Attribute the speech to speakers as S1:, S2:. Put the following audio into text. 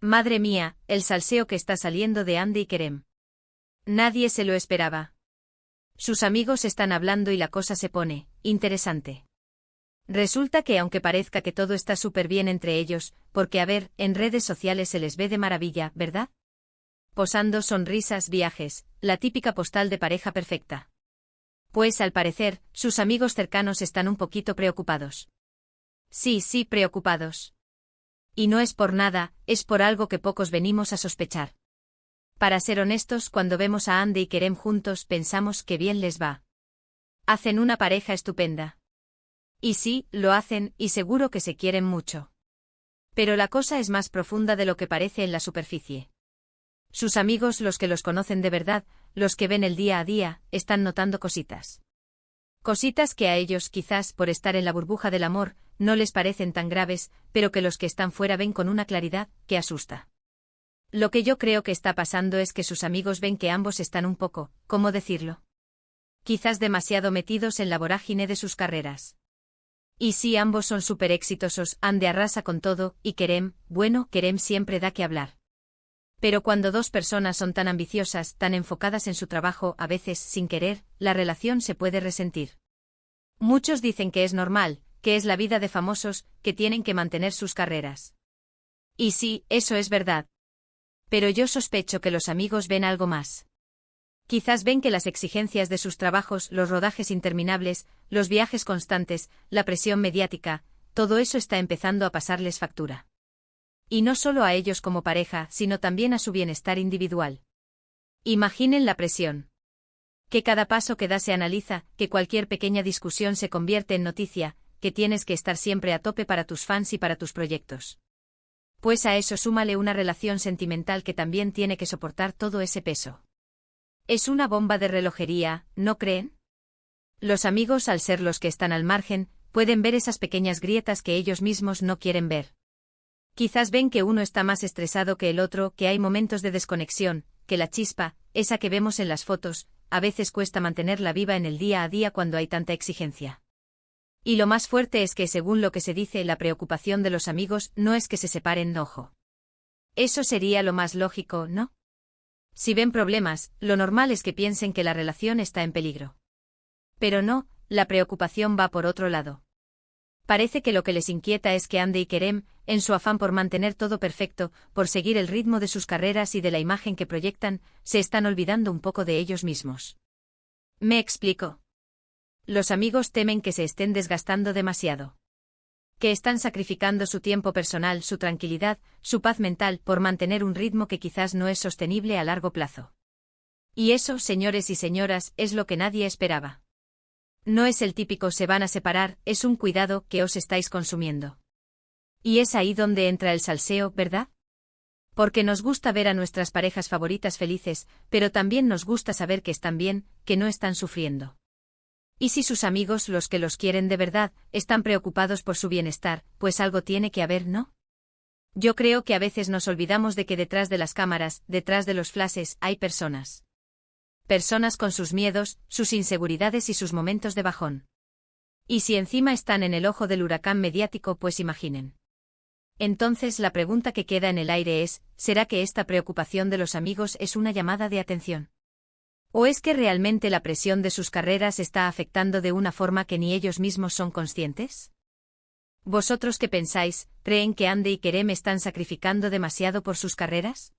S1: Madre mía, el salseo que está saliendo de Andy y Kerem. Nadie se lo esperaba. Sus amigos están hablando y la cosa se pone interesante. Resulta que aunque parezca que todo está súper bien entre ellos, porque a ver, en redes sociales se les ve de maravilla, ¿verdad? Posando, sonrisas, viajes, la típica postal de pareja perfecta. Pues al parecer, sus amigos cercanos están un poquito preocupados. Sí, preocupados. Y no es por nada, es por algo que pocos venimos a sospechar. Para ser honestos, cuando vemos a Andy y Kerem juntos pensamos que bien les va. Hacen una pareja estupenda. Y sí, lo hacen, y seguro que se quieren mucho. Pero la cosa es más profunda de lo que parece en la superficie. Sus amigos, los que los conocen de verdad, los que ven el día a día, están notando cositas. Cositas que a ellos, quizás por estar en la burbuja del amor, no les parecen tan graves, pero que los que están fuera ven con una claridad que asusta. Lo que yo creo que está pasando es que sus amigos ven que ambos están un poco, ¿cómo decirlo? Quizás demasiado metidos en la vorágine de sus carreras. Y sí, ambos son súper exitosos, Andy arrasa con todo, y Kerem, bueno, Kerem siempre da que hablar. Pero cuando dos personas son tan ambiciosas, tan enfocadas en su trabajo, a veces, sin querer, la relación se puede resentir. Muchos dicen que es normal, que es la vida de famosos, que tienen que mantener sus carreras. Y sí, eso es verdad. Pero yo sospecho que los amigos ven algo más. Quizás ven que las exigencias de sus trabajos, los rodajes interminables, los viajes constantes, la presión mediática, todo eso está empezando a pasarles factura. Y no solo a ellos como pareja, sino también a su bienestar individual. Imaginen la presión. Que cada paso que da se analiza, que cualquier pequeña discusión se convierte en noticia, que tienes que estar siempre a tope para tus fans y para tus proyectos. Pues a eso súmale una relación sentimental que también tiene que soportar todo ese peso. Es una bomba de relojería, ¿no creen? Los amigos, al ser los que están al margen, pueden ver esas pequeñas grietas que ellos mismos no quieren ver. Quizás ven que uno está más estresado que el otro, que hay momentos de desconexión, que la chispa, esa que vemos en las fotos, a veces cuesta mantenerla viva en el día a día cuando hay tanta exigencia. Y lo más fuerte es que, según lo que se dice, la preocupación de los amigos no es que se separen, ojo. Eso sería lo más lógico, ¿no? Si ven problemas, lo normal es que piensen que la relación está en peligro. Pero no, la preocupación va por otro lado. Parece que lo que les inquieta es que Andy y Kerem, en su afán por mantener todo perfecto, por seguir el ritmo de sus carreras y de la imagen que proyectan, se están olvidando un poco de ellos mismos. ¿Me explico? Los amigos temen que se estén desgastando demasiado. Que están sacrificando su tiempo personal, su tranquilidad, su paz mental, por mantener un ritmo que quizás no es sostenible a largo plazo. Y eso, señores y señoras, es lo que nadie esperaba. No es el típico se van a separar, es un cuidado que os estáis consumiendo. Y es ahí donde entra el salseo, ¿verdad? Porque nos gusta ver a nuestras parejas favoritas felices, pero también nos gusta saber que están bien, que no están sufriendo. Y si sus amigos, los que los quieren de verdad, están preocupados por su bienestar, pues algo tiene que haber, ¿no? Yo creo que a veces nos olvidamos de que detrás de las cámaras, detrás de los flashes, hay personas. Personas con sus miedos, sus inseguridades y sus momentos de bajón. Y si encima están en el ojo del huracán mediático, pues imaginen. Entonces la pregunta que queda en el aire es, ¿será que esta preocupación de los amigos es una llamada de atención? ¿O es que realmente la presión de sus carreras está afectando de una forma que ni ellos mismos son conscientes? ¿Vosotros qué pensáis? ¿Creen que Andy y Kerem están sacrificando demasiado por sus carreras?